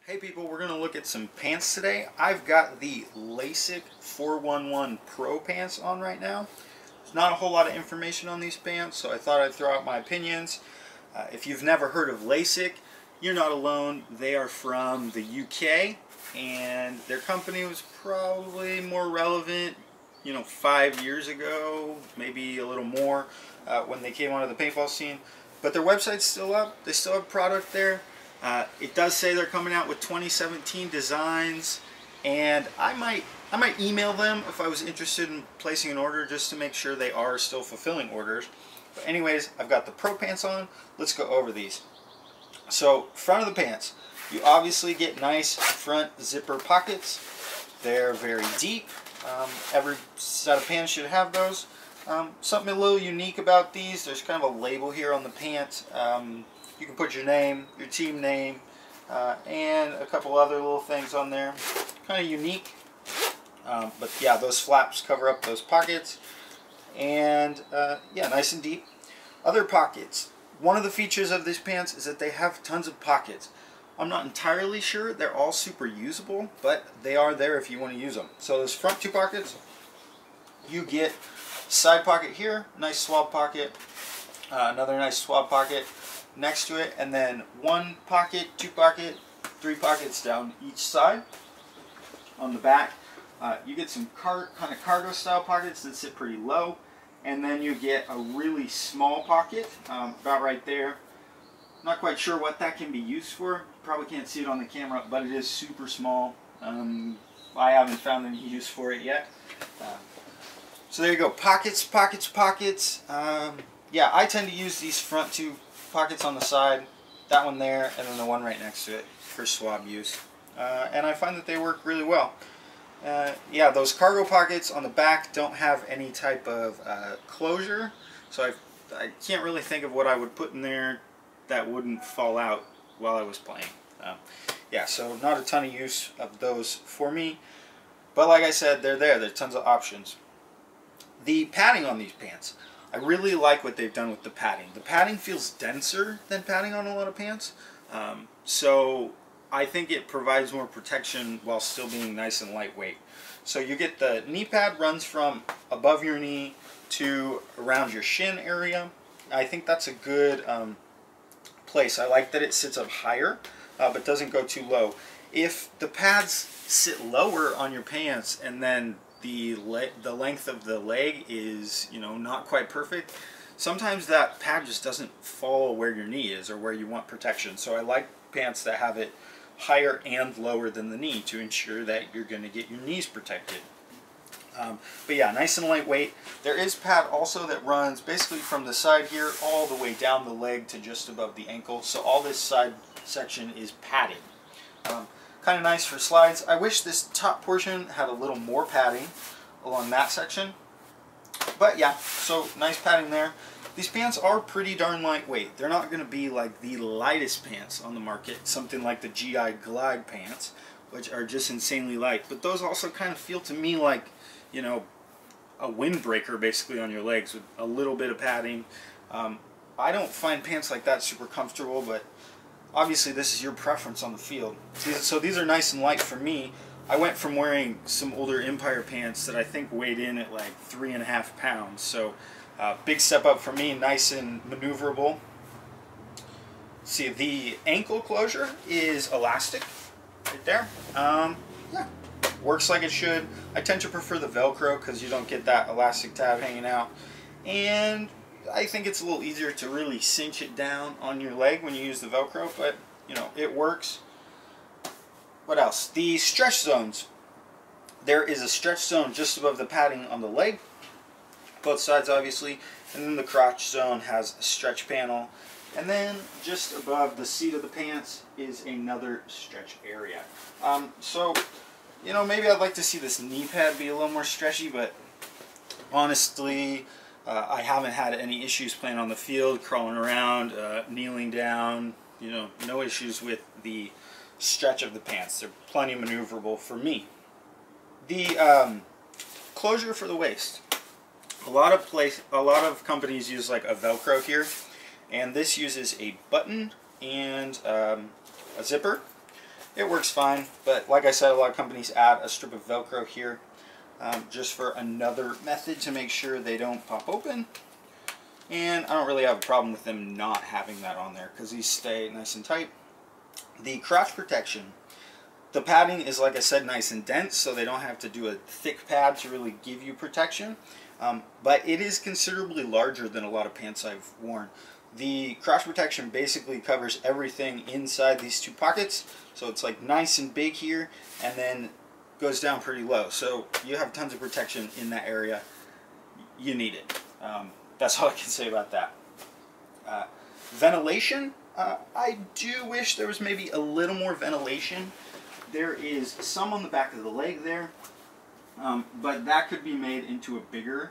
Hey people, we're going to look at some pants today. I've got the Laysick 411 Pro pants on right now. There's not a whole lot of information on these pants, so I thought I'd throw out my opinions. If you've never heard of Laysick, you're not alone. They are from the UK, and their company was probably more relevant, 5 years ago, maybe a little more, when they came onto the paintball scene. But their website's still up. They still have product there. It does say they're coming out with 2017 designs, and I might email them if I was interested in placing an order just to make sure they are still fulfilling orders. But anyways, I've got the Pro pants on. Let's go over these. So, front of the pants, you obviously get nice front zipper pockets. They're very deep. Every set of pants should have those. Something a little unique about these, there's kind of a label here on the pant. You can put your name, your team name, and a couple other little things on there. Kind of unique. But yeah, those flaps cover up those pockets. And yeah, nice and deep. Other pockets. One of the features of these pants is that they have tons of pockets. I'm not entirely sure they're all super usable, but they are there if you want to use them. So those front two pockets, you get side pocket here, nice swab pocket, another nice swab pocket next to it, and then one pocket, two pocket, three pockets down each side. On the back, you get some kind of cargo style pockets that sit pretty low, and then you get a really small pocket about right there. Not quite sure what that can be used for. Probably can't see it on the camera, but it is super small. I haven't found any use for it yet. So there you go, pockets, pockets, pockets. Yeah, I tend to use these front two pockets on the side, that one there, and then the one right next to it for swab use. And I find that they work really well. Yeah, those cargo pockets on the back don't have any type of closure, so I can't really think of what I would put in there that wouldn't fall out while I was playing. Yeah, so not a ton of use of those for me, but like I said, they're there. There's tons of options. The padding on these pants, I really like what they've done with the padding. The padding feels denser than padding on a lot of pants, so I think it provides more protection while still being nice and lightweight. So you get the knee pad runs from above your knee to around your shin area. I think that's a good place. I like that it sits up higher, but doesn't go too low. If the pads sit lower on your pants and then the length of the leg is, not quite perfect, sometimes that pad just doesn't fall where your knee is or where you want protection. So I like pants that have it higher and lower than the knee to ensure that you're going to get your knees protected. But yeah, nice and lightweight. There is pad also that runs basically from the side here all the way down the leg to just above the ankle. So all this side section is padded. Kind of nice for slides. I wish this top portion had a little more padding along that section. But yeah, so nice padding there. These pants are pretty darn lightweight. They're not going to be like the lightest pants on the market, something like the GI Glide pants, which are just insanely light. But those also kind of feel to me like, a windbreaker basically on your legs with a little bit of padding. I don't find pants like that super comfortable, but obviously this is your preference on the field. So these are nice and light for me. I went from wearing some older Empire pants that I think weighed in at like 3.5 pounds. So big step up for me, nice and maneuverable. See, the ankle closure is elastic right there. Yeah, works like it should. I tend to prefer the Velcro because you don't get that elastic tab hanging out. And I think it's a little easier to really cinch it down on your leg when you use the Velcro, but it works. What else? The stretch zones. There is a stretch zone just above the padding on the leg, both sides obviously, and then the crotch zone has a stretch panel, and then just above the seat of the pants is another stretch area. So maybe I'd like to see this knee pad be a little more stretchy, but honestly, I haven't had any issues playing on the field, crawling around, kneeling down, no issues with the stretch of the pants. They're plenty maneuverable for me. The closure for the waist. A lot of companies use like a Velcro here, and this uses a button and a zipper. It works fine, but like I said, a lot of companies add a strip of Velcro here just for another method to make sure they don't pop open. And I don't really have a problem with them not having that on there because these stay nice and tight. The crotch protection. The padding is, like I said, nice and dense, so they don't have to do a thick pad to really give you protection. But it is considerably larger than a lot of pants I've worn. The crotch protection basically covers everything inside these two pockets, so it's like nice and big here, and then goes down pretty low. So you have tons of protection in that area. You need it. That's all I can say about that. Ventilation. I do wish there was maybe a little more ventilation. There is some on the back of the leg there, but that could be made into a bigger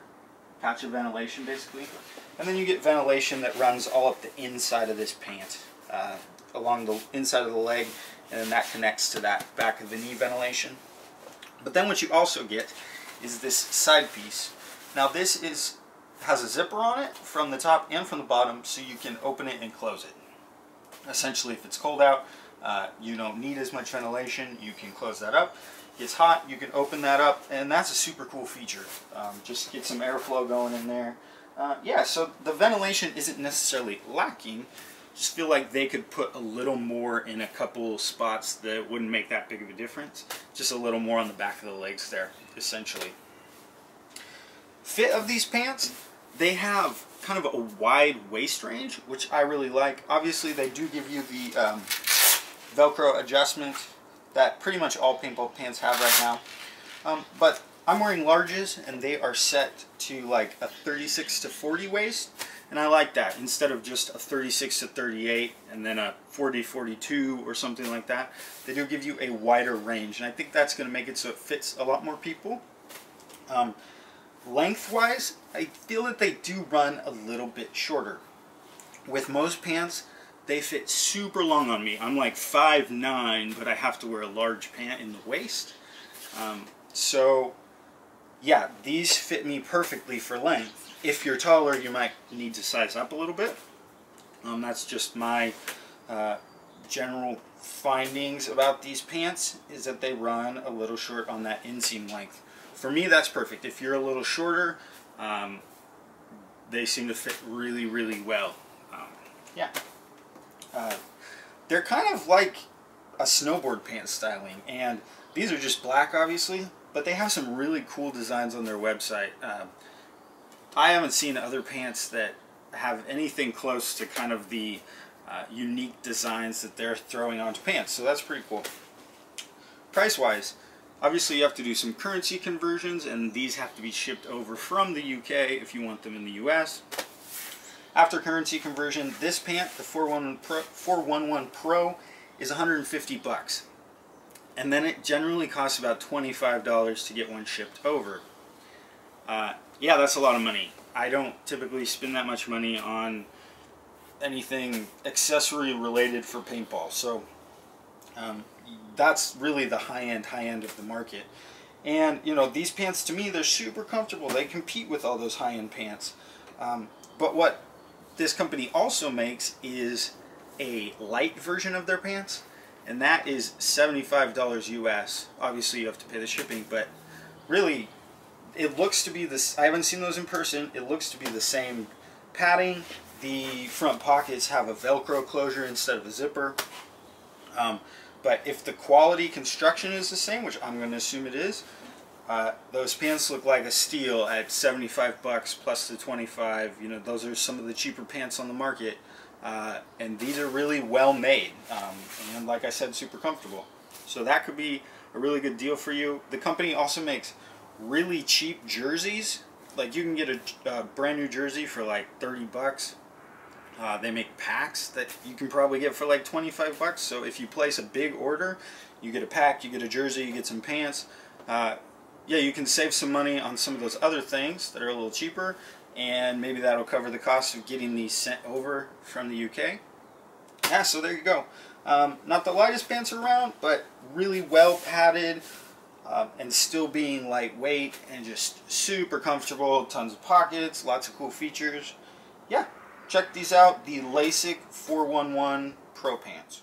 patch of ventilation basically. And then you get ventilation that runs all up the inside of this pant, along the inside of the leg, and then that connects to that back of the knee ventilation. But then what you also get is this side piece. Now this has a zipper on it from the top and from the bottom, so you can open it and close it. Essentially, if it's cold out, you don't need as much ventilation, you can close that up. It's hot, you can open that up, and that's a super cool feature. Just get some airflow going in there. Yeah, so the ventilation isn't necessarily lacking. Just feel like they could put a little more in a couple spots that wouldn't make that big of a difference. Just a little more on the back of the legs there, essentially. Fit of these pants, they have kind of a wide waist range, which I really like. Obviously, they do give you the Velcro adjustment that pretty much all paintball pants have right now. But I'm wearing larges, and they are set to like a 36 to 40 waist, and I like that instead of just a 36 to 38 and then a 40-42 or something like that. They do give you a wider range, and I think that's going to make it so it fits a lot more people. Lengthwise, I feel that they do run a little bit shorter. With most pants, they fit super long on me. I'm like 5'9", but I have to wear a large pant in the waist. So yeah, these fit me perfectly for length. If you're taller, you might need to size up a little bit. That's just my general findings about these pants, is that they run a little short on that inseam length. For me, that's perfect. If you're a little shorter, they seem to fit really, really well. Yeah. They're kind of like a snowboard pants styling, and these are just black, obviously, but they have some really cool designs on their website. I haven't seen other pants that have anything close to kind of the unique designs that they're throwing onto pants, so that's pretty cool. Price-wise, obviously you have to do some currency conversions, and these have to be shipped over from the UK if you want them in the US. After currency conversion, this pant, the 411 Pro, is 150 bucks. And then it generally costs about $25 to get one shipped over. Yeah, that's a lot of money. I don't typically spend that much money on anything accessory related for paintball. So that's really the high end of the market. And you know, these pants, to me, they're super comfortable. They compete with all those high-end pants. But what this company also makes is a light version of their pants, and that is $75 US. Obviously you have to pay the shipping, but really it looks to be this. I haven't seen those in person. It looks to be the same padding. The front pockets have a Velcro closure instead of a zipper. But if the quality construction is the same, which I'm going to assume it is, those pants look like a steal at 75 bucks plus the 25. You know, those are some of the cheaper pants on the market, and these are really well made, and like I said, super comfortable. So that could be a really good deal for you. The company also makes really cheap jerseys. Like you can get a brand new jersey for like 30 bucks. They make packs that you can probably get for like 25 bucks. So if you place a big order, you get a pack, you get a jersey, you get some pants. Yeah, you can save some money on some of those other things that are a little cheaper, and maybe that'll cover the cost of getting these sent over from the UK. Yeah, so there you go. Not the lightest pants around, but really well padded, and still being lightweight and just super comfortable. Tons of pockets, lots of cool features. Yeah, check these out, the Laysick 411 Pro Pants.